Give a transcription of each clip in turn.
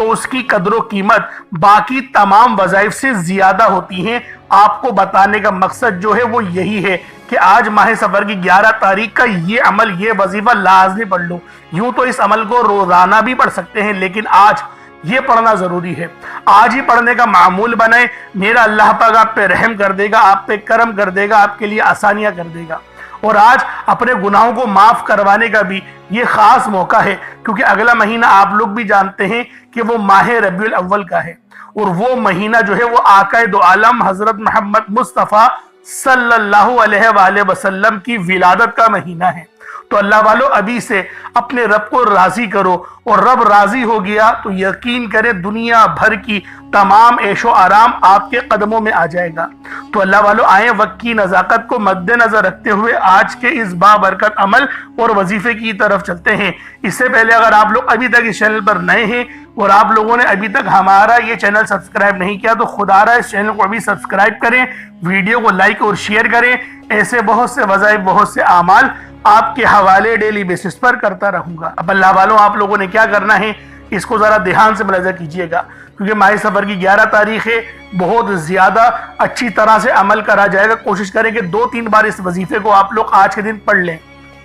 تو اس کی قدر و قیمت باقی تمام وظائف سے زیادہ ہوتی ہیں۔ آپ کو بتانے کا مقصد جو ہے وہ یہی ہے کہ آج ماہ صفر کی 11 تاریخ کا یہ عمل، یہ وظیفہ لازمی پڑھ لو۔ یوں تو اس عمل کو روزانہ بھی پڑھ سکتے ہیں، لیکن آج یہ پڑھنا ضروری ہے۔ آج ہی پڑھنے کا معمول بنائیں، میرا اللہ پاک آپ پہ رحم کر دے گا، آپ پہ کرم کر دے گا، آپ کے لیے آسانیاں کر دے گا۔ اور آج اپنے گناہوں کو معاف کروانے کا بھی یہ خاص موقع ہے، کیونکہ اگلا مہینہ آپ لوگ بھی جانتے ہیں کہ وہ ماہ ربیع الاول کا ہے، اور وہ مہینہ جو ہے وہ آقا دو عالم حضرت محمد مصطفیٰ صلی اللہ علیہ وآلہ وسلم کی ولادت کا مہینہ ہے۔ تو اللہ والو ابھی سے اپنے رب کو راضی کرو، اور رب راضی ہو گیا تو یقین کرے دنیا بھر کی تمام عیش و آرام آپ کے قدموں میں آ جائے گا۔ تو اللہ والو آئیں وقت کی نزاکت کو مد نظر رکھتے ہوئے آج کے اس بابرکت عمل اور وظیفے کی طرف چلتے ہیں۔ اس سے پہلے اگر آپ لوگ ابھی تک اس چینل پر نئے ہیں اور آپ لوگوں نے ابھی تک ہمارا یہ چینل سبسکرائب نہیں کیا تو خدا را اس چینل کو ابھی سبسکرائب کریں، ویڈیو کو لائک اور شیئر کریں۔ ایسے بہت سے وظائف، بہت سے اعمال آپ کے حوالے ڈیلی بیسس پر کرتا رہوں گا۔ اب اللہ والوں آپ لوگوں نے کیا کرنا ہے اس کو ذرا دھیان سے ملاحظہ کیجئے گا، کیونکہ ماہ صفر کی 11 تاریخ ہے، بہت زیادہ اچھی طرح سے عمل کرا جائے گا۔ کوشش کریں کہ 2-3 بار اس وظیفے کو آپ لوگ آج کے دن پڑھ لیں،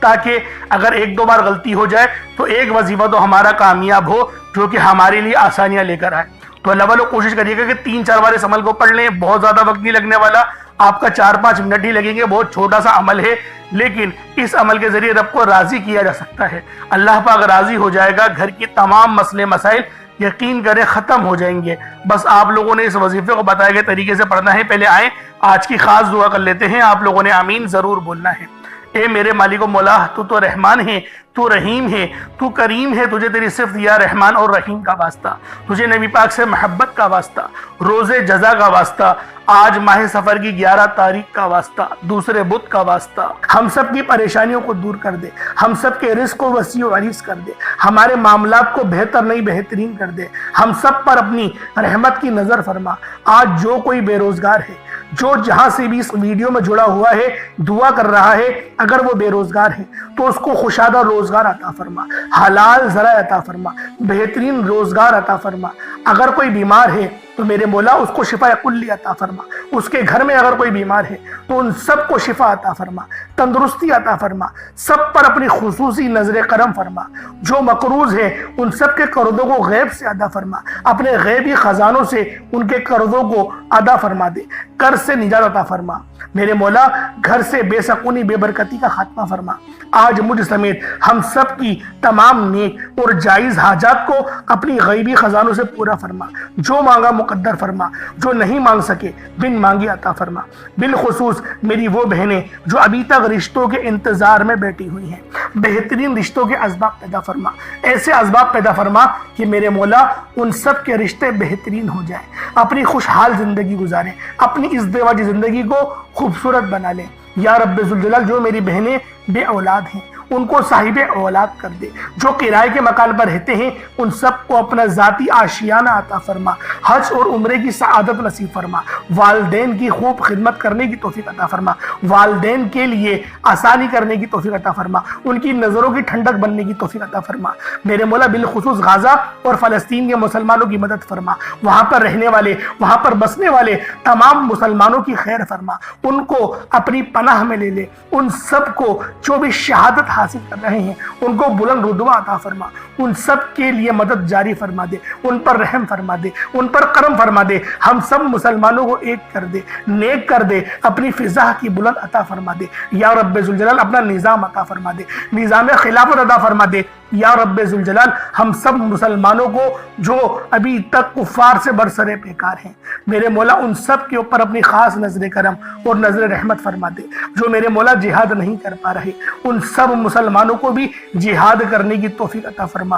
تاکہ اگر 1-2 بار غلطی ہو جائے تو ایک وظیفہ تو ہمارا کامیاب ہو، جو کہ ہمارے لیے آسانیاں لے کر آئے۔ تو اللہ والوں کوشش کریے گا کہ 3-4 بار اس عمل کو پڑھ لیں، بہت زیادہ وقت نہیں لگنے والا، آپ کا 4-5 منٹ ہی لگیں گے، بہت چھوٹا سا عمل ہے، لیکن اس عمل کے ذریعے رب کو راضی کیا جا سکتا ہے۔ اللہ پاک راضی ہو جائے گا، گھر کی تمام مسئلے مسائل یقین کریں ختم ہو جائیں گے۔ بس آپ لوگوں نے اس وظیفے کو بتائے گئے طریقے سے پڑھنا ہے۔ پہلے آئیں آج کی خاص دعا کر لیتے ہیں، آپ لوگوں نے آمین ضرور بولنا ہے۔ اے میرے مالک و مولا، تو رحمان ہے، تو رحیم ہے، تو کریم ہے، تجھے تیری صفت یا رحمان اور رحیم کا واسطہ، تجھے نبی پاک سے محبت کا واسطہ، روز جزا کا واسطہ، آج ماہ صفر کی 11 تاریخ کا واسطہ، دوسرے بدھ کا واسطہ، ہم سب کی پریشانیوں کو دور کر دے، ہم سب کے رزق کو وسیع و عریض کر دے، ہمارے معاملات کو بہتر نہیں بہترین کر دے، ہم سب پر اپنی رحمت کی نظر فرما۔ آج جو کوئی بے روزگار ہے، جو جہاں سے بھی اس ویڈیو میں جڑا ہوا ہے دعا کر رہا ہے، اگر وہ بے روزگار ہے تو اس کو خوشادہ روزگار عطا فرما، حلال ذرائع عطا فرما، بہترین روزگار عطا فرما۔ اگر کوئی بیمار ہے تو میرے مولا اس کو شفا کلی عطا فرما، اس کے گھر میں اگر کوئی بیمار ہے تو ان سب کو شفا عطا فرما، تندرستی عطا فرما، سب پر اپنی خصوصی نظر کرم فرما۔ جو مقروض ہے ان سب کے قرضوں کو غیب سے ادا فرما، اپنے غیبی خزانوں سے ان کے قرضوں کو ادا فرما دے، قرض سے نجات عطا فرما۔ میرے مولا گھر سے بے سکونی بے برکتی کا خاتمہ فرما۔ آج مجھ سمیت ہم سب کی تمام نیک اور جائز حاجات کو اپنی غیبی خزانوں سے پورا فرما، جو مانگا مقدر فرما، جو نہیں مانگ سکے بن مانگی عطا فرما۔ بالخصوص میری وہ بہنیں جو ابھی تک رشتوں کے انتظار میں بیٹھی ہوئی ہیں، بہترین رشتوں کے اسباب پیدا فرما، ایسے اسباب پیدا فرما کہ میرے مولا ان سب کے رشتے بہترین ہو جائیں، اپنی خوشحال زندگی گزاریں، اپنی اس ازدواجی زندگی کو خوبصورت بنا لیں۔ یا رب ذوالجلال جو میری بہنیں بے اولاد ہیں ان کو صاحب اولاد کر دے، جو کرائے کے مکان پر رہتے ہیں ان سب کو اپنا ذاتی آشیانہ عطا فرما، حج اور عمرے کی سعادت نصیب فرما، والدین کی خوب خدمت کرنے کی توفیق عطا فرما، والدین کے لیے آسانی کرنے کی توفیق عطا فرما، ان کی نظروں کی ٹھنڈک بننے کی توفیق عطا فرما۔ میرے مولا بالخصوص غزہ اور فلسطین کے مسلمانوں کی مدد فرما، وہاں پر رہنے والے، وہاں پر بسنے والے تمام مسلمانوں کی خیر فرما، ان کو اپنی پناہ میں لے لے، ان سب کو جو بھی شہادت حاصل کر رہے ہیں ان کو بلند رتبہ عطا فرما، ان سب کے لیے مدد جاری فرما دے، ان پر رحم فرما دے، ان پر کرم فرما دے، ہم سب مسلمانوں کو ایک کر دے، نیک کر دے، اپنی فضا کی بلند عطا فرما دے۔ یا رب ذوالجلال اپنا نظام عطا فرما دے، نظام خلافت عطا فرما دے۔ یا رب ذوالجلال ہم سب مسلمانوں کو جو ابھی تک کفار سے برسر پیکار ہیں میرے مولا ان سب کے اوپر اپنی خاص نظر کرم اور نظر رحمت فرما دے۔ جو میرے مولا جہاد نہیں کر پا رہے ان سب مسلمانوں کو بھی جہاد کرنے کی توفیق عطا فرما،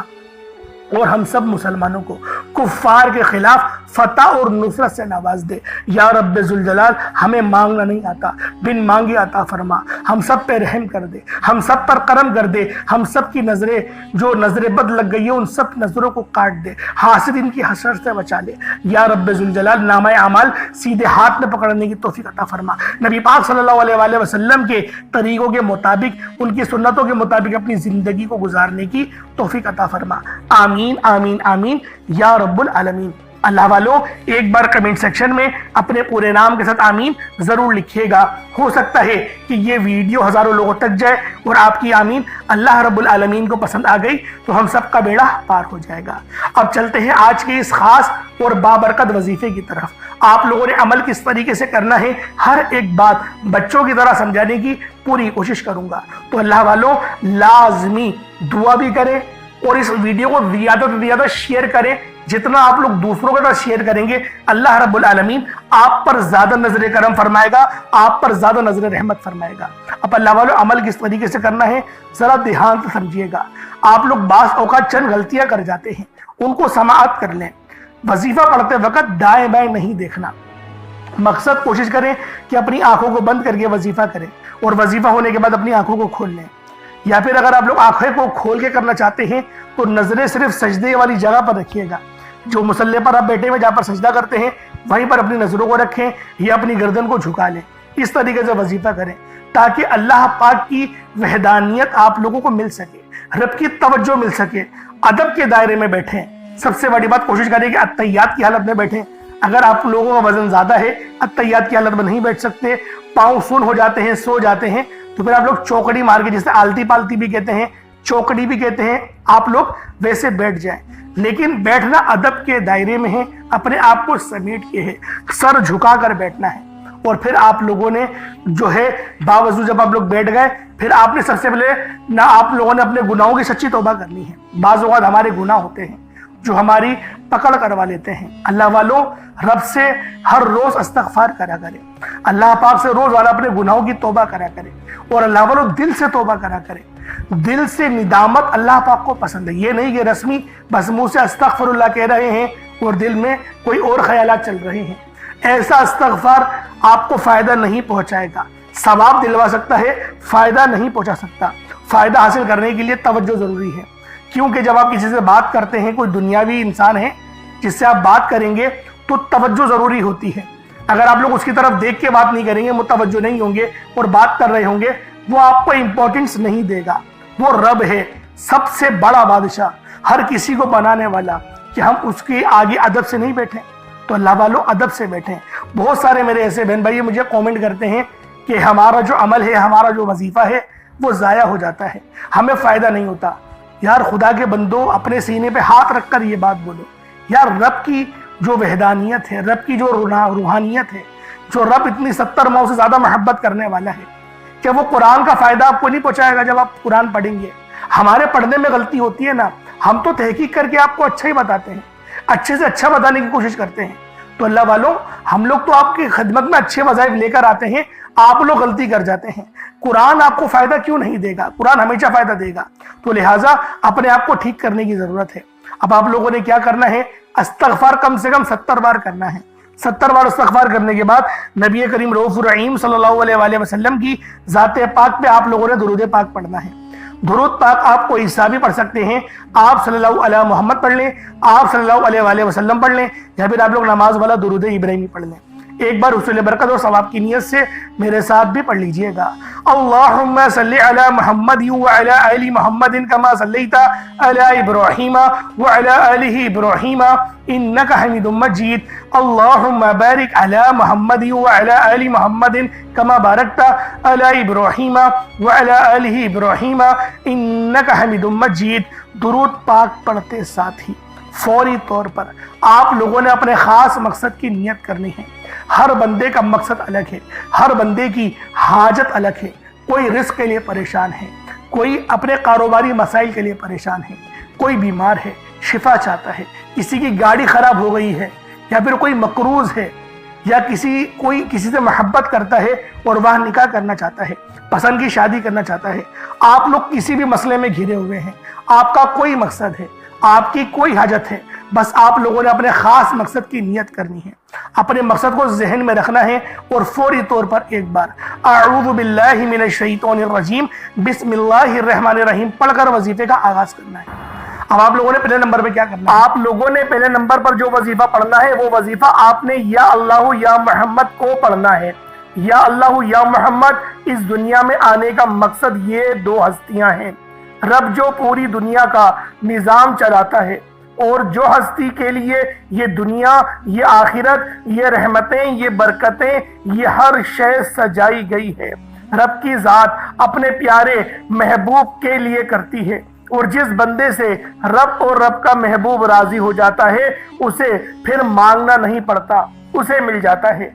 اور ہم سب مسلمانوں کو کفار کے خلاف فتح اور نصرت سے نواز دے۔ یا رب ذوالجلال ہمیں مانگنا نہیں آتا، بن مانگے عطا فرما، ہم سب پہ رحم کر دے، ہم سب پر کرم کر دے، ہم سب کی نظریں جو نظر بد لگ گئی ہے ان سب نظروں کو کاٹ دے، حاسد ان کی حسرت سے بچا لے۔ یا رب ذوالجلال نامہ اعمال سیدھے ہاتھ میں پکڑنے کی توفیق عطا فرما، نبی پاک صلی اللہ علیہ وآلہ وسلم کے طریقوں کے مطابق، ان کی سنتوں کے مطابق اپنی زندگی کو گزارنے کی توفیق عطا فرما۔ آمین۔ آمین آمین آمین یا رب العالمین۔ اللہ والوں ایک بار کمنٹ سیکشن میں اپنے پورے نام کے ساتھ آمین ضرور لکھیے گا۔ ہو سکتا ہے کہ یہ ویڈیو ہزاروں لوگوں تک جائے اور آپ کی آمین اللہ رب العالمین کو پسند آ گئی تو ہم سب کا بیڑا پار ہو جائے گا۔ اب چلتے ہیں آج کے اس خاص اور بابرکت وظیفے کی طرف۔ آپ لوگوں نے عمل کس طریقے سے کرنا ہے، ہر ایک بات بچوں کی طرح سمجھانے کی پوری کوشش کروں گا۔ تو اللہ والوں لازمی دعا بھی کریں اور اس ویڈیو کو زیادہ سے زیادہ شیئر کریں۔ جتنا آپ لوگ دوسروں کے ساتھ شیئر کریں گے اللہ رب العالمین آپ پر زیادہ نظر کرم فرمائے گا، آپ پر زیادہ نظر رحمت فرمائے گا۔ اب اللہ والوں عمل کس طریقے سے کرنا ہے ذرا دھیان سے سمجھیے گا۔ آپ لوگ بعض اوقات چند غلطیاں کر جاتے ہیں، ان کو سماعت کر لیں۔ وظیفہ پڑھتے وقت دائیں بائیں نہیں دیکھنا۔ مقصد کوشش کریں کہ اپنی آنکھوں کو بند کر کے وظیفہ کریں اور وظیفہ ہونے کے بعد اپنی آنکھوں کو کھول لیں، یا پھر اگر آپ لوگ آنکھیں کو کھول کے کرنا چاہتے ہیں تو نظریں صرف سجدے والی جگہ پر رکھیے گا۔ جو مصلی پر آپ بیٹھے ہوئے جہاں پر سجدہ کرتے ہیں وہیں پر اپنی نظروں کو رکھیں یا اپنی گردن کو جھکا لیں۔ اس طریقے سے وظیفہ کریں تاکہ اللہ پاک کی وحدانیت آپ لوگوں کو مل سکے، رب کی توجہ مل سکے۔ ادب کے دائرے میں بیٹھیں۔ سب سے بڑی بات کوشش کریں کہ اتحیات کی حالت میں بیٹھیں۔ اگر آپ لوگوں کا وزن زیادہ ہے، اتحیات کی حالت میں نہیں بیٹھ سکتے، پاؤں سن ہو جاتے ہیں، سو جاتے ہیں، تو پھر آپ لوگ چوکڑی مار کے، جسے آلتی پالتی بھی کہتے ہیں، چوکڑی بھی کہتے ہیں، آپ لوگ ویسے بیٹھ جائیں۔ لیکن بیٹھنا ادب کے دائرے میں ہے، اپنے آپ کو سمیٹ کے ہے، سر جھکا کر بیٹھنا ہے۔ اور پھر آپ لوگوں نے جو ہے باوضو جب آپ لوگ بیٹھ گئے، پھر آپ نے سب سے پہلے نہ آپ لوگوں نے اپنے گناہوں کی سچی توبہ کرنی ہے۔ بعض اوقات ہمارے گناہ ہوتے ہیں جو ہماری پکڑ کروا لیتے ہیں۔ اللہ والوں رب سے ہر روز استغفار کرا کرے، اللہ پاک سے روز والا اپنے گناہوں کی توبہ کرا کرے، اور اللہ والوں دل سے توبہ کرا کرے۔ دل سے ندامت اللہ پاک کو پسند ہے، یہ نہیں کہ رسمی بس منہ سے استغفر اللہ کہہ رہے ہیں اور دل میں کوئی اور خیالات چل رہے ہیں۔ ایسا استغفار آپ کو فائدہ نہیں پہنچائے گا، ثواب دلوا سکتا ہے، فائدہ نہیں پہنچا سکتا۔ فائدہ حاصل کرنے کے لیے توجہ ضروری ہے، کیونکہ جب آپ کسی سے بات کرتے ہیں، کوئی دنیاوی انسان ہے جس سے آپ بات کریں گے تو توجہ ضروری ہوتی ہے۔ اگر آپ لوگ اس کی طرف دیکھ کے بات نہیں کریں گے، متوجہ نہیں ہوں گے اور بات کر رہے ہوں گے، وہ آپ کو امپورٹنس نہیں دے گا۔ وہ رب ہے، سب سے بڑا بادشاہ، ہر کسی کو بنانے والا، کہ ہم اس کے آگے ادب سے نہیں بیٹھیں۔ تو اللہ والوں ادب سے بیٹھیں۔ بہت سارے میرے ایسے بہن بھائی مجھے کومنٹ کرتے ہیں کہ ہمارا جو عمل ہے، ہمارا جو وظیفہ ہے وہ ضائع ہو جاتا ہے، ہمیں فائدہ نہیں ہوتا۔ یار خدا کے بندو، اپنے سینے پہ ہاتھ رکھ کر یہ بات بولو، یار رب کی جو وحدانیت ہے، رب کی جو روحانیت ہے، جو رب اتنی 70 ماؤں سے زیادہ محبت کرنے والا ہے، کہ وہ قرآن کا فائدہ آپ کو نہیں پہنچائے گا جب آپ قرآن پڑھیں گے؟ ہمارے پڑھنے میں غلطی ہوتی ہے نا، ہم تو تحقیق کر کے آپ کو اچھا ہی بتاتے ہیں، اچھے سے اچھا بتانے کی کوشش کرتے ہیں۔ تو اللہ والوں ہم لوگ تو آپ کی خدمت میں اچھے وظائف لے کر آتے ہیں، آپ لوگ غلطی کر جاتے ہیں۔ قرآن آپ کو فائدہ کیوں نہیں دے گا؟ قرآن ہمیشہ فائدہ دے گا۔ تو لہٰذا اپنے آپ کو ٹھیک کرنے کی ضرورت ہے۔ اب آپ لوگوں نے کیا کرنا ہے؟ استغفار کم سے کم 70 بار کرنا ہے۔ 70 بار استغفار کرنے کے بعد نبی کریم رؤوف الرحیم صلی اللہ علیہ وآلہ وسلم کی ذات پاک پہ آپ لوگوں نے درود پاک پڑھنا ہے۔ درود پاک آپ کو عیسیٰ بھی پڑھ سکتے ہیں، آپ صلی اللہ علیہ محمد پڑھ لیں، آپ صلی اللہ علیہ وآلہ وسلم پڑھ لیں، یا پھر آپ لوگ نماز والا درود ابراہیمی پڑھ لیں۔ ایک بار حصول برکت اور ثواب کی نیت سے میرے ساتھ بھی پڑھ لیجئے گا۔ اللہم صلی علی محمد وعلی آل محمد کما صلیت علی ابراہیم وعلی آل ابراہیم انک حمید مجید۔ اللہم بارک علی محمد وعلی آل محمد کما بارکت علی ابراہیم وعلی آل ابراہیم انک حمید مجید۔ درود پاک پڑھتے ساتھ ہی فوری طور پر آپ لوگوں نے اپنے خاص مقصد کی نیت کرنی ہے۔ ہر بندے کا مقصد الگ ہے، ہر بندے کی حاجت الگ ہے۔ کوئی رزق کے لیے پریشان ہے، کوئی اپنے کاروباری مسائل کے لیے پریشان ہے، کوئی بیمار ہے شفا چاہتا ہے، کسی کی گاڑی خراب ہو گئی ہے، یا پھر کوئی مقروض ہے، یا کوئی کسی سے محبت کرتا ہے اور وہ نکاح کرنا چاہتا ہے، پسند کی شادی کرنا چاہتا ہے۔ آپ لوگ کسی بھی مسئلے میں گھرے ہوئے ہیں، آپ کا کوئی مقصد ہے، آپ کی کوئی حاجت ہے، بس آپ لوگوں نے اپنے خاص مقصد کی نیت کرنی ہے، اپنے مقصد کو ذہن میں رکھنا ہے، اور فوری طور پر ایک بار اعوذ باللہ من الشیطان الرجیم بسم اللہ الرحمن الرحیم پڑھ کر وظیفے کا آغاز کرنا ہے۔ اب آپ لوگوں نے پہلے نمبر پہ کیا کرنا ہے؟ آپ لوگوں نے پہلے نمبر پر جو وظیفہ پڑھنا ہے وہ وظیفہ آپ نے یا اللہ یا محمد کو پڑھنا ہے۔ یا اللہ یا محمد، اس دنیا میں آنے کا مقصد یہ دو ہستیاں ہیں، رب جو پوری دنیا کا نظام چلاتا ہے اور جو ہستی کے لیے یہ دنیا، یہ آخرت، یہ رحمتیں، یہ برکتیں، یہ ہر شے سجائی گئی ہے، رب کی ذات اپنے پیارے محبوب کے لیے کرتی ہے، اور جس بندے سے رب اور رب کا محبوب راضی ہو جاتا ہے اسے پھر مانگنا نہیں پڑتا، اسے مل جاتا ہے۔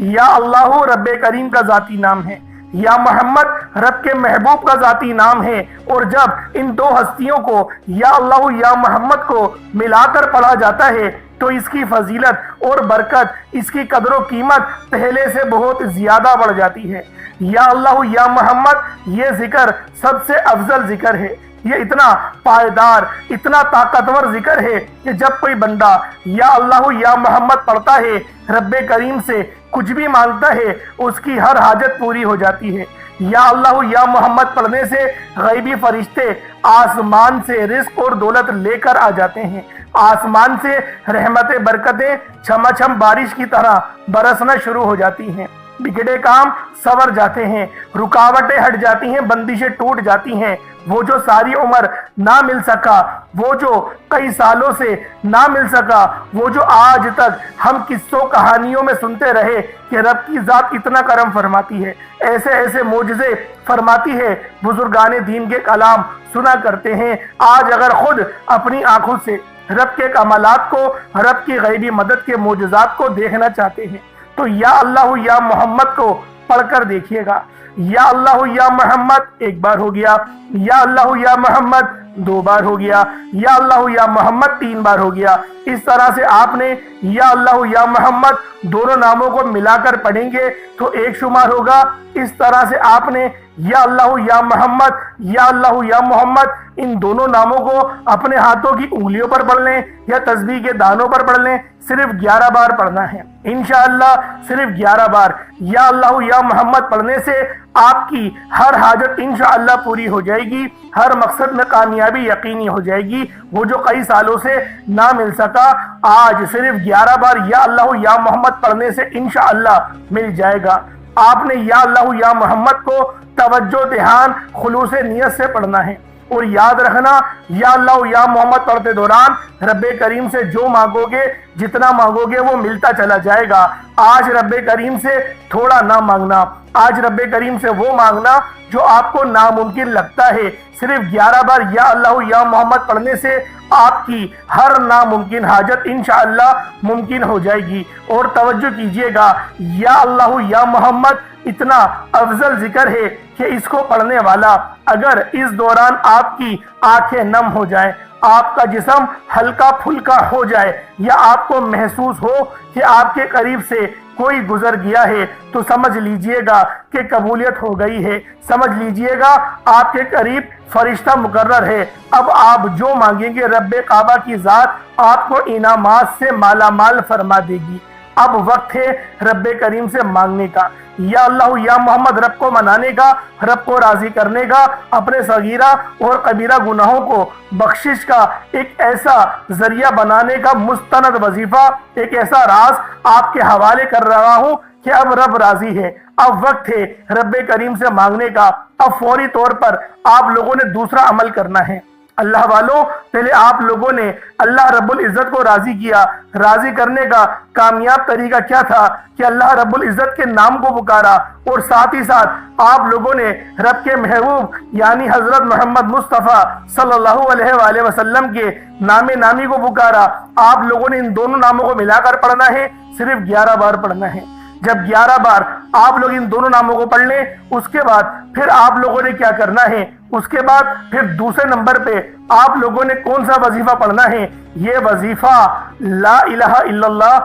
یا اللہ رب کریم کا ذاتی نام ہے، یا محمد رب کے محبوب کا ذاتی نام ہے، اور جب ان دو ہستیوں کو یا اللہ یا محمد کو ملا کر پڑھا جاتا ہے تو اس کی فضیلت اور برکت، اس کی قدر و قیمت پہلے سے بہت زیادہ بڑھ جاتی ہے۔ یا اللہ یا محمد یہ ذکر سب سے افضل ذکر ہے، یہ اتنا پائیدار، اتنا طاقتور ذکر ہے کہ جب کوئی بندہ یا اللہ یا محمد پڑھتا ہے، رب کریم سے کچھ بھی مانگتا ہے، اس کی ہر حاجت پوری ہو جاتی ہے۔ یا اللہ یا محمد پڑھنے سے غیبی فرشتے آسمان سے رزق اور دولت لے کر آ جاتے ہیں، آسمان سے رحمتیں برکتیں چھما چھم بارش کی طرح برسنا شروع ہو جاتی ہیں، بگڑے کام سنور جاتے ہیں، رکاوٹیں ہٹ جاتی ہیں، بندشیں ٹوٹ جاتی ہیں۔ وہ جو ساری عمر نہ مل سکا، وہ جو کئی سالوں سے نہ مل سکا، وہ جو آج تک ہم قصوں کہانیوں میں سنتے رہے کہ رب کی ذات اتنا کرم فرماتی ہے، ایسے ایسے معجزے فرماتی ہے، بزرگان دین کے کلام سنا کرتے ہیں، آج اگر خود اپنی آنکھوں سے رب کے کمالات کو، رب کی غیبی مدد کے معجزات کو دیکھنا چاہتے ہیں تو یا اللہ یا محمد کو پڑھ کر دیکھیے گا۔ یا اللہ یا محمد ایک بار ہو گیا، یا اللہ یا محمد دو بار ہو گیا، یا اللہ یا محمد تین بار ہو گیا۔ اس طرح سے آپ نے یا اللہ یا محمد دونوں ناموں کو ملا کر پڑھیں گے تو ایک شمار ہوگا۔ اس طرح سے آپ نے یا اللہ یا محمد، یا اللہ یا محمد ان دونوں ناموں کو اپنے ہاتھوں کی انگلیوں پر پڑھ لیں یا تسبیح کے دانوں پر پڑھ لیں، صرف 11 بار پڑھنا ہے انشاءاللہ، صرف 11 بار یا اللہ یا محمد پڑھنے سے آپ کی ہر حاجت انشاءاللہ پوری ہو جائے گی، ہر مقصد میں کامیابی یقینی ہو جائے گی۔ وہ جو کئی سالوں سے نہ مل سکا، آج صرف 11 بار یا اللہ یا محمد پڑھنے سے انشاءاللہ مل جائے گا۔ آپ نے یا اللہ یا محمد کو توجہ، دھیان، خلوص نیت سے پڑھنا ہے، اور یاد رکھنا یا اللہ یا محمد پڑھتے دوران رب کریم سے جو مانگو گے، جتنا مانگو گے وہ ملتا چلا جائے گا۔ آج رب کریم سے تھوڑا نہ مانگنا، آج رب کریم سے وہ مانگنا جو آپ کو ناممکن لگتا ہے۔ صرف 11 بار یا اللہ یا محمد پڑھنے سے آپ کی ہر ناممکن حاجت انشاءاللہ ممکن ہو جائے گی۔ اور توجہ کیجئے گا، یا اللہ یا محمد اتنا افضل ذکر ہے کہ اس کو پڑھنے والا اگر اس دوران آپ کی آنکھیں نم ہو جائیں، آپ کا جسم ہلکا پھلکا ہو جائے، یا آپ کو محسوس ہو کہ آپ کے قریب سے کوئی گزر گیا ہے، تو سمجھ لیجئے گا کہ قبولیت ہو گئی ہے، سمجھ لیجئے گا آپ کے قریب فرشتہ مقرر ہے۔ اب آپ جو مانگیں گے رب کعبہ کی ذات آپ کو انعامات سے مالا مال فرما دے گی۔ اب وقت ہے رب کریم سے مانگنے کا، یا اللہ یا محمد رب کو منانے کا، رب کو راضی کرنے کا، اپنے صغیرہ اور کبیرہ گناہوں کو بخشش کا ایک ایسا ذریعہ بنانے کا مستند وظیفہ، ایک ایسا راز آپ کے حوالے کر رہا ہوں کہ اب رب راضی ہے۔ اب وقت ہے رب کریم سے مانگنے کا۔ اب فوری طور پر آپ لوگوں نے دوسرا عمل کرنا ہے۔ اللہ والوں، پہلے آپ لوگوں نے اللہ رب العزت کو راضی کیا۔ راضی کرنے کا کامیاب طریقہ کیا تھا کہ اللہ رب العزت کے نام کو پکارا، اور ساتھ ہی ساتھ آپ لوگوں نے رب کے محبوب یعنی حضرت محمد مصطفیٰ صلی اللہ علیہ وآلہ وسلم کے نام نامی کو پکارا۔ آپ لوگوں نے ان دونوں ناموں کو ملا کر پڑھنا ہے، صرف 11 بار پڑھنا ہے۔ جب 11 بار آپ لوگ ان دونوں ناموں کو پڑھ لیں، اس کے بعد پھر آپ لوگوں نے کیا کرنا ہے، اس کے بعد پھر دوسرے نمبر پہ آپ لوگوں نے کون سا وظیفہ پڑھنا ہے؟ یہ وظیفہ لا الہ الا اللہ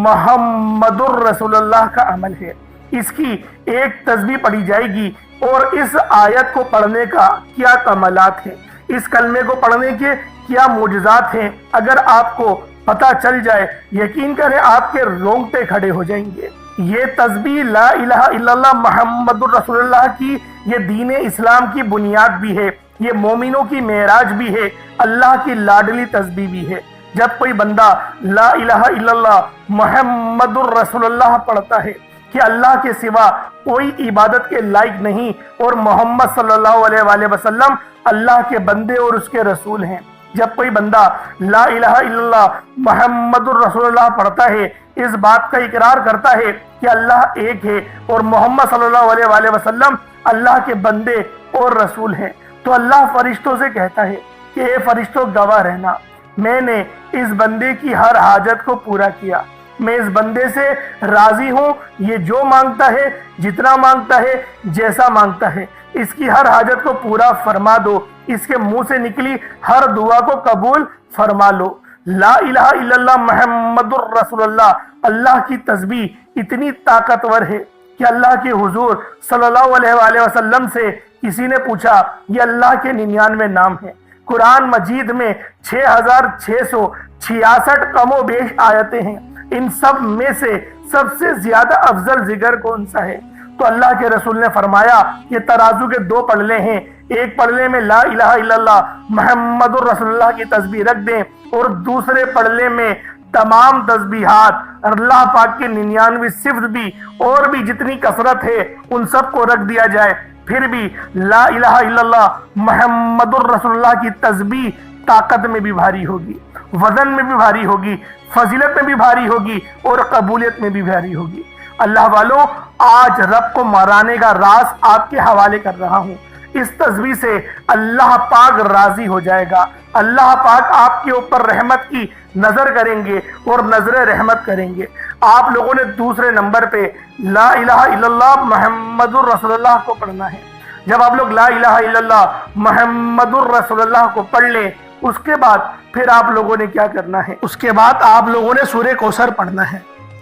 محمد الرسول اللہ کا عمل ہے۔ اس کی ایک تسبیح پڑھی جائے گی، اور اس آیت کو پڑھنے کا کیا کمالات ہیں، اس کلمے کو پڑھنے کے کیا معجزات ہیں، اگر آپ کو پتہ چل جائے، یقین کریں آپ کے رونگٹے کھڑے ہو جائیں گے۔ یہ تسبیح لا الہ الا اللہ محمد الرسول اللہ کی یہ دین اسلام کی بنیاد بھی ہے، یہ مومنوں کی معراج بھی ہے، اللہ کی لاڈلی تسبیح بھی ہے۔ جب کوئی بندہ لا الہ الا اللہ محمد الرسول اللہ پڑھتا ہے کہ اللہ کے سوا کوئی عبادت کے لائق نہیں اور محمد صلی اللہ علیہ وآلہ وسلم اللہ کے بندے اور اس کے رسول ہیں۔ جب کوئی بندہ لا الہ الا اللہ محمد الرسول اللہ پڑھتا ہے، اس بات کا اقرار کرتا ہے کہ اللہ ایک ہے اور محمد صلی اللہ علیہ وآلہ وسلم اللہ کے بندے اور رسول ہیں، تو اللہ فرشتوں سے کہتا ہے کہ اے فرشتوں گواہ رہنا، میں نے اس بندے کی ہر حاجت کو پورا کیا، میں اس بندے سے راضی ہوں، یہ جو مانگتا ہے، جتنا مانگتا ہے، جیسا مانگتا ہے، اس کی ہر حاجت کو پورا فرما دو، اس کے منہ سے نکلی ہر دعا کو قبول فرما لو۔ لا الہ الا اللہ محمد الرسول اللہ، اللہ کی تسبیح اتنی طاقتور ہے کہ اللہ کے حضور صلی اللہ علیہ وآلہ وسلم سے کسی نے پوچھا، یہ اللہ کے 99 نام ہیں، قرآن مجید میں 6666 کم و بیش آیتیں ہیں، ان سب میں سے سب سے زیادہ افضل ذکر کون سا ہے؟ تو اللہ کے رسول نے فرمایا یہ ترازو کے 2 پلڑے ہیں، ایک پلڑے میں لا الہ الا اللہ محمد الرسول اللہ کی تسبیح رکھ دیں اور دوسرے پلڑے میں تمام تسبیحات اللہ پاک کے 99 صفت بھی اور بھی جتنی کثرت ہے ان سب کو رکھ دیا جائے، پھر بھی لا الہ الا اللہ محمد الرسول اللہ کی تسبیح طاقت میں بھی بھاری ہوگی، وزن میں بھی بھاری ہوگی، فضیلت میں بھی بھاری ہوگی اور قبولیت میں بھی بھاری ہوگی۔ اللہ والوں، آج رب کو مرانے کا راز آپ کے حوالے کر رہا ہوں۔ اس تسبیح سے اللہ پاک راضی ہو جائے گا، اللہ پاک آپ کے اوپر رحمت کی نظر کریں گے اور نظر رحمت کریں گے۔ آپ لوگوں نے دوسرے نمبر پہ لا الہ الا اللہ محمد الرسول اللہ کو پڑھنا ہے۔ جب آپ لوگ لا الہ الا اللہ محمد الرسول اللہ کو پڑھ لیں، اس کے بعد پھر آپ لوگوں نے کیا کرنا ہے؟ اس کے بعد آپ لوگوں نے سورہ کوثر پڑھنا ہے۔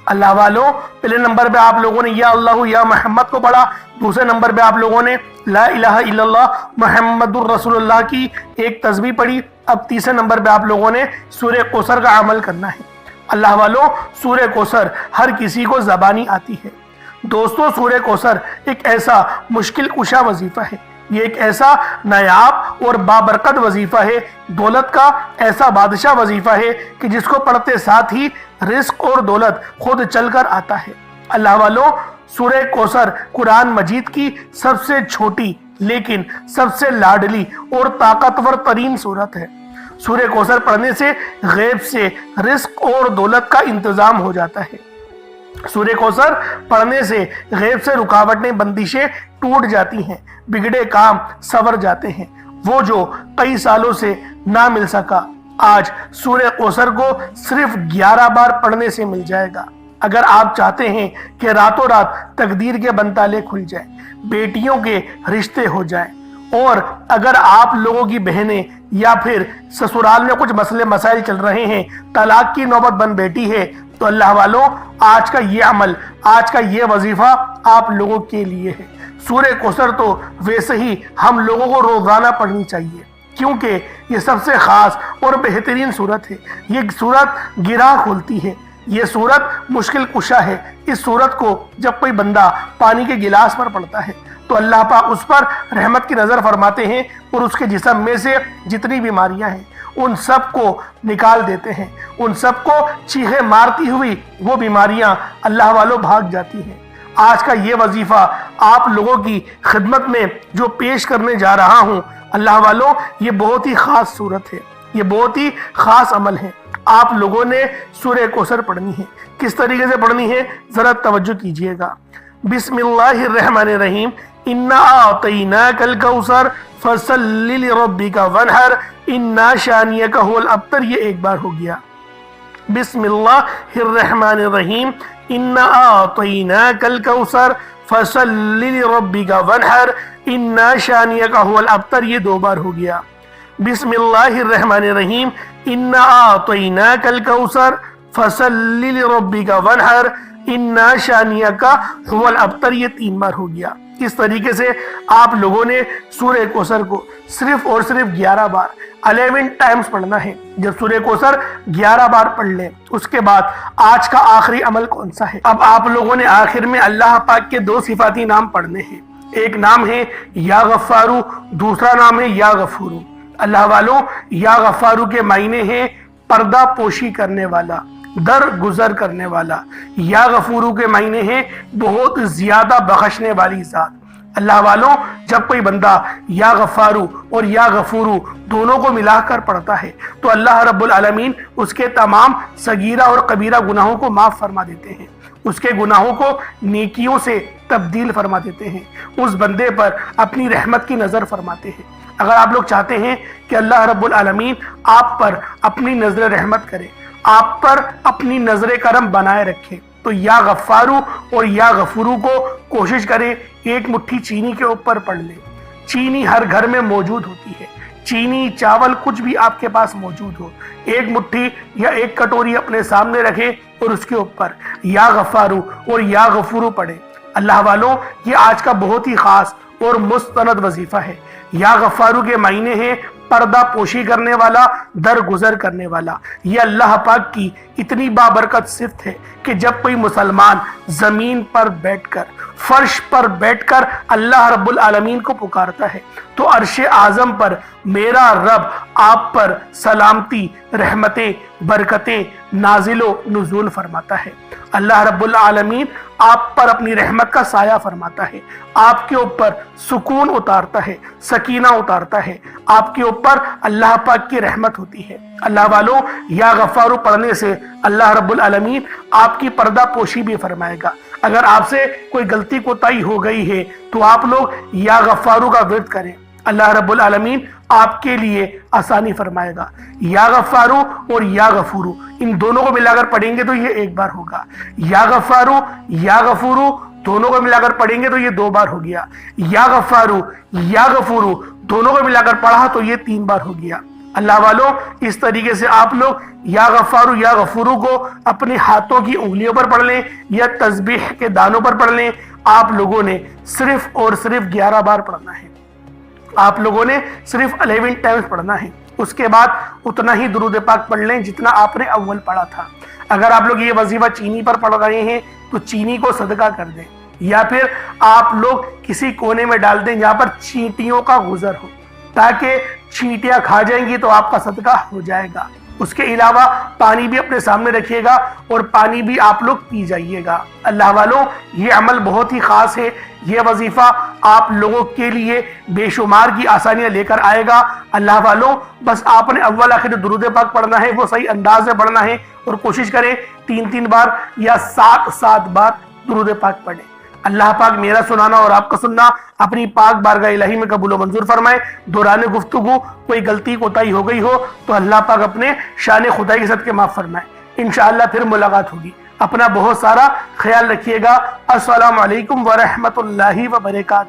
اللہ والوں، پہلے نمبر پہ آپ لوگوں نے یا اللہ یا محمد کو پڑھا، دوسرے نمبر پہ آپ لوگوں نے لا الہ الا اللہ محمد الرسول اللہ کی ایک تسبیح پڑھی، اب تیسرے نمبر پہ آپ لوگوں نے سورہ کوثر کا عمل کرنا ہے۔ اللہ والوں، سورہ کوثر ہر کسی کو زبانی آتی ہے۔ دوستو، سورہ کوثر ایک ایسا مشکل کشا وظیفہ ہے، یہ ایک ایسا نایاب اور بابرکت وظیفہ ہے، دولت کا ایسا بادشاہ وظیفہ ہے کہ جس کو پڑھتے ساتھ ہی رزق اور دولت خود چل کر آتا ہے۔ اللہ والوں، سورہ کوثر قرآن مجید کی سب سے چھوٹی لیکن سب سے لاڈلی اور طاقتور ترین سورت ہے۔ سورہ کوثر پڑھنے سے غیب سے رزق اور دولت کا انتظام ہو جاتا ہے۔ سورہ کوثر پڑھنے سے غیب سے رکاوٹیں بندشیں ٹوٹ جاتی ہیں، بگڑے کام سنور جاتے ہیں۔ وہ جو کئی سالوں سے نہ مل سکا، آج سورہ کوثر کو صرف 11 بار پڑھنے سے مل جائے گا۔ اگر آپ چاہتے ہیں کہ راتوں رات تقدیر کے بنتالے کھل جائیں، بیٹیوں کے رشتے ہو جائیں، اور اگر آپ لوگوں کی بہنیں یا پھر سسرال میں کچھ مسئلے مسائل چل رہے ہیں، طلاق کی نوبت بن بیٹھی ہے، تو اللہ والوں، آج کا یہ عمل، آج کا یہ وظیفہ آپ لوگوں کے لیے ہے۔ سورہ کوثر تو ویسے ہی ہم لوگوں کو روزانہ پڑھنی چاہیے، کیونکہ یہ سب سے خاص اور بہترین سورت ہے۔ یہ سورت گرہ کھولتی ہے، یہ سورت مشکل کشا ہے۔ اس سورت کو جب کوئی بندہ پانی کے گلاس پر پڑھتا ہے تو اللہ پاک اس پر رحمت کی نظر فرماتے ہیں اور اس کے جسم میں سے جتنی بیماریاں ہیں ان سب کو نکال دیتے ہیں، ان سب کو چیخے مارتی ہوئی وہ بیماریاں اللہ والوں بھاگ جاتی ہیں۔ آج کا یہ وظیفہ آپ لوگوں کی خدمت میں جو پیش کرنے جا رہا ہوں، اللہ والوں، یہ بہت ہی خاص صورت ہے، یہ بہت ہی خاص عمل ہے۔ آپ لوگوں نے سورہ کوثر پڑھنی ہے۔ کس طریقے سے پڑھنی ہے ذرا توجہ کیجئے گا۔ بسم اللہ الرحمن الرحیم، انا اعطیناک الکوثر فصلی لربک وانحر انا شانیک هو الابتر۔ یہ ایک بار ہو گیا۔ بسم اللہ الرحمن الرحیم، انا اعطیناک الکوثر فصلی لربک وانحر انا شانیک هو الابتر۔ یہ 2 بار ہو گیا۔ بسم اللہ الرحمن الرحیم، انا اعطیناک الکوثر فصلی لربک وانحر انا شانیک هو الابتر۔ یہ 3 بار ہو گیا۔ اس طریقے سے آپ لوگوں نے سورہ کوثر کو صرف اور صرف 11 بار 11 ٹائمز پڑھنا ہے۔ جب سورہ کوثر 11 بار پڑھ لیں، اس کے بعد آج کا آخری عمل کون سا ہے؟ اب آپ لوگوں نے آخر میں اللہ پاک کے 2 صفاتی نام پڑھنے ہیں۔ ایک نام ہے یا غفارو، دوسرا نام ہے یا غفورو۔ اللہ والوں، یا غفارو کے معنی ہیں پردہ پوشی کرنے والا، درگزر کرنے والا۔ یا غفورو کے معنی ہیں بہت زیادہ بخشنے والی ذات۔ اللہ والوں، جب کوئی بندہ یا غفارو اور یا غفورو دونوں کو ملا کر پڑھتا ہے تو اللہ رب العالمین اس کے تمام صغیرہ اور کبیرہ گناہوں کو معاف فرما دیتے ہیں، اس کے گناہوں کو نیکیوں سے تبدیل فرما دیتے ہیں، اس بندے پر اپنی رحمت کی نظر فرماتے ہیں۔ اگر آپ لوگ چاہتے ہیں کہ اللہ رب العالمین آپ پر اپنی نظر رحمت کرے، آپ پر اپنی نظر کرم بنائے رکھے، تو یا غفارو اور یا غفورو کو کوشش کریں ایک مٹھی چینی کے اوپر پڑھ لیں۔ چینی ہر گھر میں موجود ہوتی ہے، چینی چاول کچھ بھی آپ کے پاس موجود ہو، ایک مٹھی یا ایک کٹوری اپنے سامنے رکھیں اور اس کے اوپر یا غفارو اور یا غفورو پڑھیں۔ اللہ والوں، یہ آج کا بہت ہی خاص اور مستند وظیفہ ہے۔ یا غفارو کے معنی ہیں پردہ پوشی کرنے والا، درگزر کرنے والا۔ یہ اللہ پاک کی اتنی بابرکت صفت ہے کہ جب کوئی مسلمان زمین پر بیٹھ کر، فرش پر بیٹھ کر اللہ رب العالمین کو پکارتا ہے تو عرش اعظم پر میرا رب آپ پر سلامتی، رحمتیں، برکتیں نازل و نزول فرماتا ہے۔ اللہ رب العالمین آپ پر اپنی رحمت کا سایہ فرماتا ہے، آپ کے اوپر سکون اتارتا ہے، سکینہ اتارتا ہے، آپ کے اوپر اللہ پاک کی رحمت ہوتی ہے۔ اللہ والوں، یا غفارو پڑھنے سے اللہ رب العالمین آپ کی پردہ پوشی بھی فرمائے گا۔ اگر آپ سے کوئی غلطی کوتاہی ہو گئی ہے تو آپ لوگ یا غفارو کا ورد کریں، اللہ رب العالمین آپ کے لیے آسانی فرمائے گا۔ یا غفارو اور یا غفورو ان دونوں کو ملا کر پڑھیں گے تو یہ ایک بار ہوگا، یا غفارو یا غفورو دونوں کو ملا کر پڑھیں گے تو یہ 2 بار ہو گیا، یا غفارو یا غفورو دونوں کو ملا کر پڑھا تو یہ 3 بار ہو گیا۔ اللہ والوں، اس طریقے سے آپ لوگ یا غفارو یا غفورو کو اپنے ہاتھوں کی انگلیوں پر پڑھ لیں یا تسبیح کے دانوں پر پڑھ لیں۔ آپ لوگوں نے صرف اور صرف 11 بار پڑھنا ہے، آپ لوگوں نے صرف 11 ٹائمز پڑھنا ہے۔ اس کے بعد اتنا ہی درود پاک پڑھ لیں جتنا آپ نے اول پڑھا تھا۔ اگر آپ لوگ یہ وظیفہ چینی پر پڑھ رہے ہیں تو چینی کو صدقہ کر دیں، یا پھر آپ لوگ کسی کونے میں ڈال دیں جہاں پر چینٹیوں کا گزر ہو، تاکہ چینٹیاں کھا جائیں گی تو آپ کا صدقہ ہو جائے گا۔ اس کے علاوہ پانی بھی اپنے سامنے رکھیے گا اور پانی بھی آپ لوگ پی جائیے گا۔ اللہ والوں، یہ عمل بہت ہی خاص ہے، یہ وظیفہ آپ لوگوں کے لیے بے شمار کی آسانیاں لے کر آئے گا۔ اللہ والوں، بس آپ نے اول آخر درود پاک پڑھنا ہے، وہ صحیح انداز میں پڑھنا ہے اور کوشش کریں 3 بار یا 7 بار درود پاک پڑھیں۔ اللہ پاک میرا سنانا اور آپ کا سننا اپنی پاک بارگاہ الہی میں قبول و منظور فرمائے۔ دوران گفتگو کوئی غلطی کوتاہی ہو گئی ہو تو اللہ پاک اپنے شان خدائی کے صدقے معاف فرمائے۔ انشاءاللہ پھر ملاقات ہوگی۔ اپنا بہت سارا خیال رکھیے گا۔ السلام علیکم ورحمۃ اللہ وبرکاتہ۔